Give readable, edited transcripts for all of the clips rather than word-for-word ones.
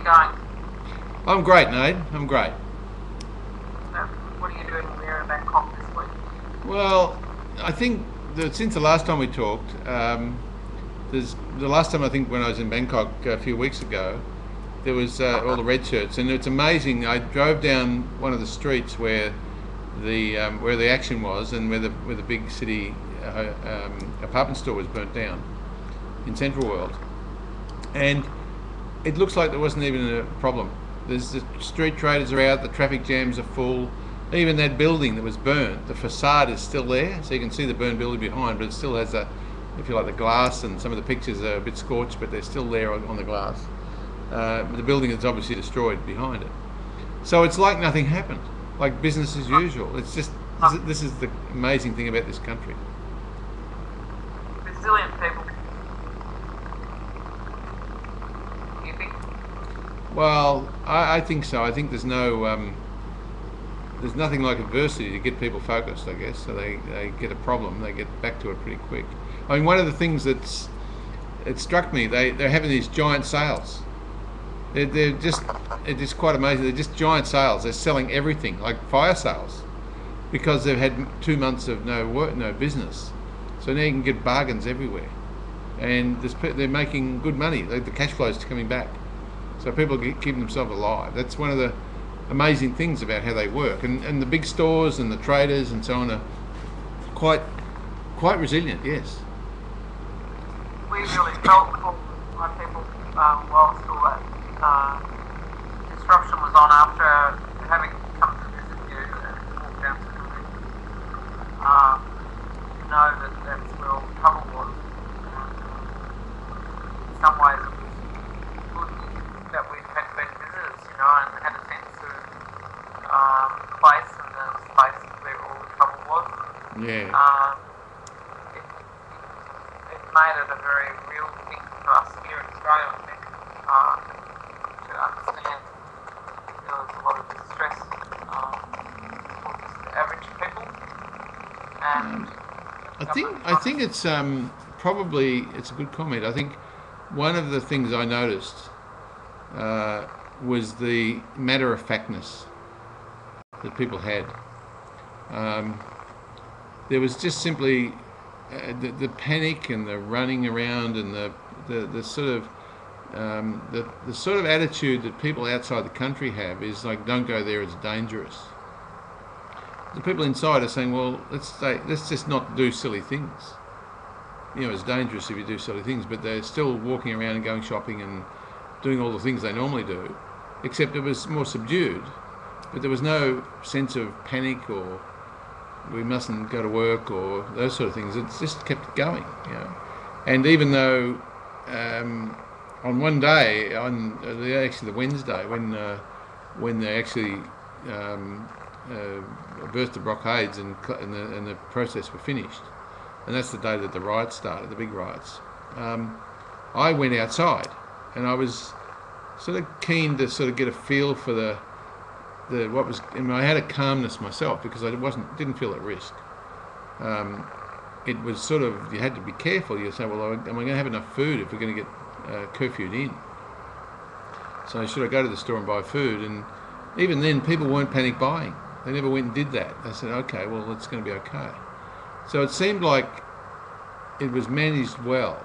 going? I'm great, Nate. I'm great. What are you doing there in Bangkok this week? Well, I think that since the last time we talked, there's the last time I think when I was in Bangkok a few weeks ago, there was all the red shirts, and it's amazing. I drove down one of the streets where the action was, and where the big city apartment store was burnt down in Central World, and it looks like there wasn't even a problem. There's the street traders are out, the traffic jams are full. Even that building that was burnt, the facade is still there, so you can see the burned building behind, but it still has if you like, the glass, and some of the pictures are a bit scorched, but they're still there on the glass. The building is obviously destroyed behind it. So it's like nothing happened, like business as usual. It's just, this is the amazing thing about this country. Resilient people. Do you think? Well, I think so. I think there's nothing like adversity to get people focused, I guess. So they get a problem, they get back to it pretty quick. I mean, one of the things it struck me, they're having these giant sales. It's just quite amazing. They're just giant sales. They're selling everything, like fire sales, because they've had 2 months of no work, no business. So now you can get bargains everywhere, and they're making good money. The cash flow is coming back, so people keep themselves alive. That's one of the amazing things about how they work, and the big stores and the traders and so on are quite resilient. Yes. We really felt for my people whilst all that disruption was on, after having come to visit you and walk down to the room. Know that that's where all the trouble was. In some ways it was good that we had been visitors, and had a sense of place and the space where all the trouble was. Yeah. It made it a very real thing for us here in Australia, I think, to understand there was a lot of distress for just the average people. And I think it's probably, it's a good comment. I think one of the things I noticed was the matter of factness that people had. There was just simply the panic and the running around, and the sort of the sort of attitude that people outside the country have is like, don't go there, it's dangerous. The people inside are saying, well, let's just not do silly things. It's dangerous if you do silly things, but they're still walking around and going shopping and doing all the things they normally do, except it was more subdued. But there was no sense of panic or we mustn't go to work or those sort of things. It's just kept going, And even though on one day, on actually the Wednesday, when they actually burst the blockades and the protests were finished, and that's the day that the riots started, the big riots, I went outside, and I was sort of keen to sort of get a feel for what was. I had a calmness myself because I didn't feel at risk. It was sort of, you had to be careful. You say, well, am I going to have enough food if we're going to get curfewed in? So should I go to the store and buy food? And even then, people weren't panic buying. They never went and did that. They said, okay, well, it's going to be okay. So it seemed like it was managed well,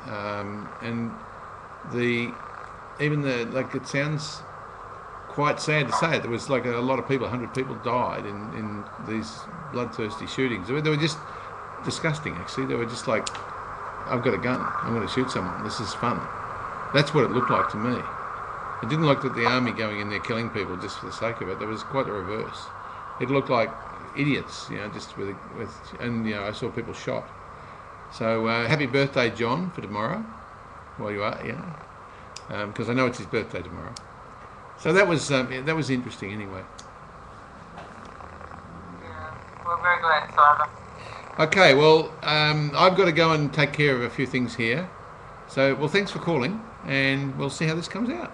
and it sounds quite sad to say it. There was like a lot of people, 100 people died in these bloodthirsty shootings. They were just disgusting, actually. They were just like, I've got a gun, I'm going to shoot someone, this is fun. That's what it looked like to me. It didn't look like the army going in there killing people just for the sake of it. There was quite the reverse. It looked like idiots, just and I saw people shot. So happy birthday, John, for tomorrow, while you are, because I know it's his birthday tomorrow. So that was interesting anyway. Yeah, we're very glad it's over. Okay, well, I've got to go and take care of a few things here. So, well, thanks for calling, and we'll see how this comes out.